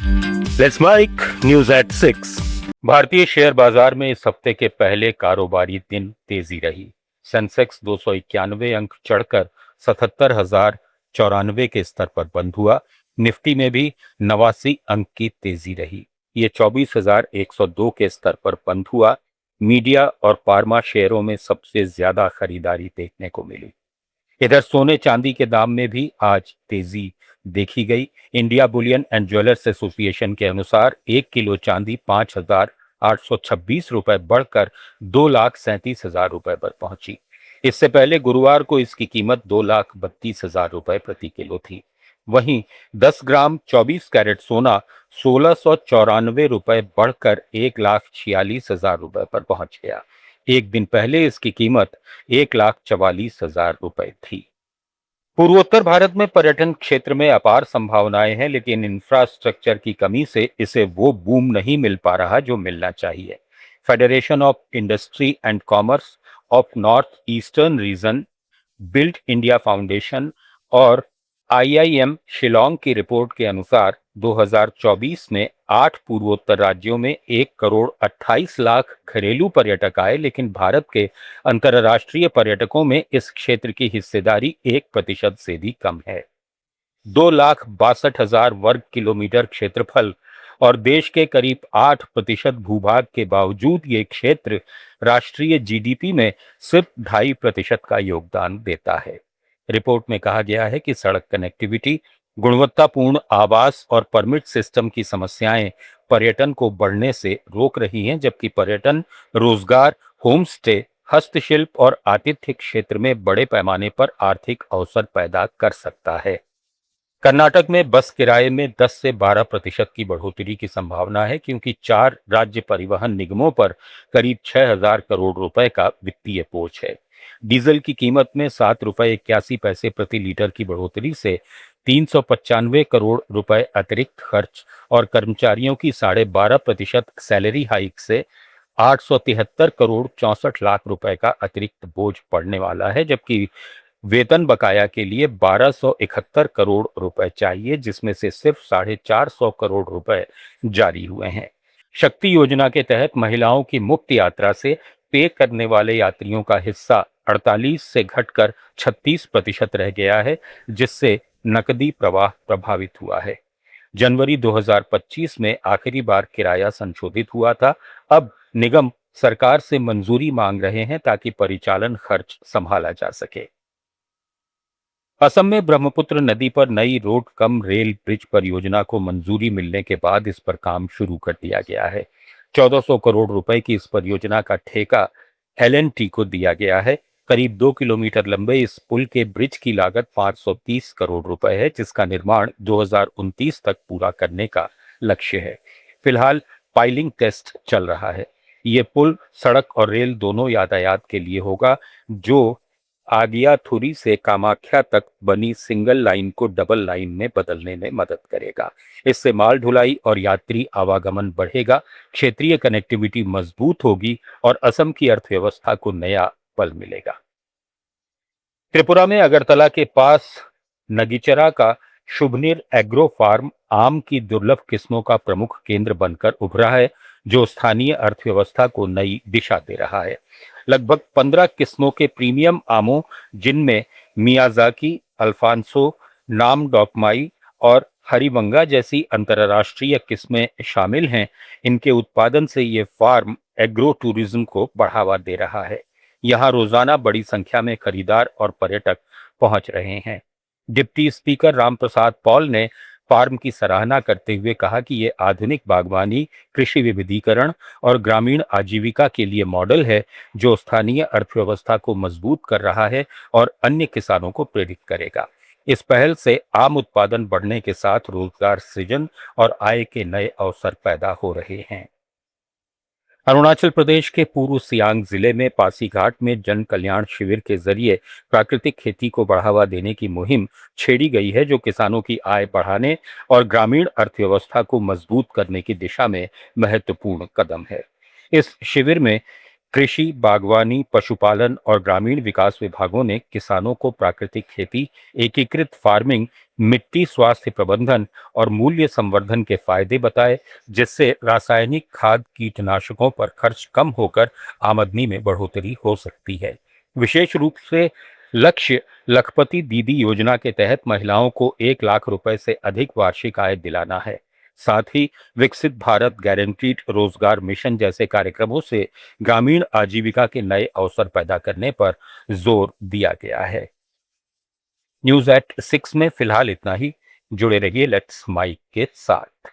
Let's mic news at 6। भारतीय share बाजार में इस हफ्ते के पहले कारोबारी दिन तेजी रही। सेंसेक्स 291 अंक चढ़कर 77,094 के स्तर पर बंद हुआ। निफ्टी में भी 89 अंक की तेजी रही। ये 24,102 के स्तर पर बंद हुआ। मीडिया और फार्मा शेयरों में सबसे ज्यादा खरीदारी देखने को मिली। इधर सोने चांदी के दाम में भी आज तेजी देखी गई। India Boolean and jewellers association के अनुसार 1 किलो चांदी 5,826 रुपए बढ़कर 2,37,000 रुपए पर पहुंची। इससे पहले गुरुवार को इसकी कीमत 2,32,000 रुपए प्रति किलो थी। वहीं 10 ग्राम 24 कैरेट सोना 1,694 रुपए बढ़कर 1,46,000 रुपए पर पहुंच गया। एक दिन पहले इसकी कीमत 1,44,000 रुपए थी। पूर्वोत्तर भारत में पर्यटन क्षेत्र में अपार संभावनाएं हैं, लेकिन इंफ्रास्ट्रक्चर की कमी से इसे वो बूम नहीं मिल पा रहा जो मिलना चाहिए। Federation of industry and commerce of north eastern region, build India foundation और आईआईएम शिलोंग की रिपोर्ट के अनुसार 2024 में 8 पूर्वोत्तर राज्यों में 1,28,00,000 घरेलू पर्यटक आए, लेकिन भारत के अंतर्राष्ट्रीय पर्यटकों में इस क्षेत्र की हिस्सेदारी 1% से भी कम है। 2,62,000 वर्ग किलोमीटर क्षेत्रफल और देश के करीब 8% भूभाग के बावजूद ये क्षेत्र राष्ट्रीय जीडीपी में सिर्फ 2.5% का योगदान देता है। रिपोर्ट में कहा गया है कि सड़क कनेक्टिविटी, गुणवत्तापूर्ण आवास और परमिट सिस्टम की समस्याएं पर्यटन को बढ़ने से रोक रही हैं, जबकि पर्यटन, रोजगार, होम स्टे, हस्तशिल्प और आतिथ्य क्षेत्र में बड़े पैमाने पर आर्थिक अवसर पैदा कर सकता है। कर्नाटक में बस किराए में 10 से 12% की बढ़ोतरी की संभावना है, क्योंकि 4 राज्य परिवहन निगमों पर करीब 6,000 करोड़ रुपए का वित्तीय बोझ है। डीजल की कीमत में 7 रुपए 81 पैसे प्रति लीटर की बढ़ोतरी से 395 करोड़ रुपए अतिरिक्त खर्च और कर्मचारियों की 12.5% सैलरी हाइक से 873 करोड़ 64 लाख रुपए का अतिरिक्त बोझ पड़ने वाला है, जबकि वेतन बकाया के लिए 1,271 करोड़ रुपए चाहिए, जिसमें से सिर्फ 450 करोड़ रुपए जारी हुए हैं। शक्ति योजना के तहत महिलाओं की मुफ्त यात्रा से पे करने वाले यात्रियों का हिस्सा 48 से घटकर 36% रह गया है, जिससे नकदी प्रवाह प्रभावित हुआ है। जनवरी 2025 में आखिरी बार किराया संशोधित हुआ था। अब निगम सरकार से मंजूरी मांग रहे हैं ताकि परिचालन खर्च संभाला जा सके। असम में ब्रह्मपुत्र नदी पर नई रोड कम रेल ब्रिज परियोजना को मंजूरी मिलने के बाद इस पर काम शुरू कर दिया गया है। 1,400 करोड़ रुपए की इस परियोजना का ठेका एल&टी को दिया गया है। करीब 2 किलोमीटर लंबे इस पुल के ब्रिज की लागत 530 करोड़ रुपए है, जिसका निर्माण 2029 तक पूरा करने का लक्ष्य है। फिलहाल पाइलिंग टेस्ट चल रहा है। ये पुल सड़क और रेल दोनों यातायात के लिए होगा, जो आगियाथुरी से कामाख्या तक बनी सिंगल लाइन को डबल लाइन में बदलने में मदद करेगा। इससे माल ढुलाई और यात्री आवागमन बढ़ेगा, क्षेत्रीय कनेक्टिविटी मजबूत होगी और असम की अर्थव्यवस्था को नया बल मिलेगा। त्रिपुरा में अगरतला के पास नगीचरा का शुभनीर एग्रो फार्म आम की दुर्लभ किस्मों का प्रमुख केंद्र बनकर उभरा है, जो स्थानीय अर्थव्यवस्था को नई दिशा दे रहा है। लगभग 15 किस्मों के प्रीमियम आमों, जिनमें मियाजाकी, अल्फांसो, नाम डॉकमाई और हरिवंगा जैसी अंतर्राष्ट्रीय किस्में शामिल हैं, इनके उत्पादन से ये फार्म एग्रो टूरिज्म को बढ़ावा दे रहा है। यहाँ रोजाना बड़ी संख्या में खरीदार और पर्यटक पहुंच रहे हैं। डिप्टी स्पीकर रामप्रसाद पॉल ने फार्म की सराहना करते हुए कहा कि ये आधुनिक बागवानी, कृषि विविधीकरण और ग्रामीण आजीविका के लिए मॉडल है, जो स्थानीय अर्थव्यवस्था को मजबूत कर रहा है और अन्य किसानों को प्रेरित करेगा। इस पहल से आम उत्पादन बढ़ने के साथ रोजगार सृजन और आय के नए अवसर पैदा हो रहे हैं। अरुणाचल प्रदेश के पूर्व सियांग जिले में पासीघाट में जन कल्याण शिविर के जरिए प्राकृतिक खेती को बढ़ावा देने की मुहिम छेड़ी गई है, जो किसानों की आय बढ़ाने और ग्रामीण अर्थव्यवस्था को मजबूत करने की दिशा में महत्वपूर्ण कदम है। इस शिविर में कृषि, बागवानी, पशुपालन और ग्रामीण विकास विभागों ने किसानों को प्राकृतिक खेती, एकीकृत फार्मिंग, मिट्टी स्वास्थ्य प्रबंधन और मूल्य संवर्धन के फायदे बताए, जिससे रासायनिक खाद कीटनाशकों पर खर्च कम होकर आमदनी में बढ़ोतरी हो सकती है। विशेष रूप से लक्ष्य लखपति दीदी योजना के तहत महिलाओं को 1 लाख रुपए से अधिक वार्षिक आय दिलाना है। साथ ही विकसित भारत गारंटीड रोजगार मिशन जैसे कार्यक्रमों से ग्रामीण आजीविका के नए अवसर पैदा करने पर जोर दिया गया है। न्यूज एट 6 में फिलहाल इतना ही। जुड़े रहिए लेट्स माइक के साथ।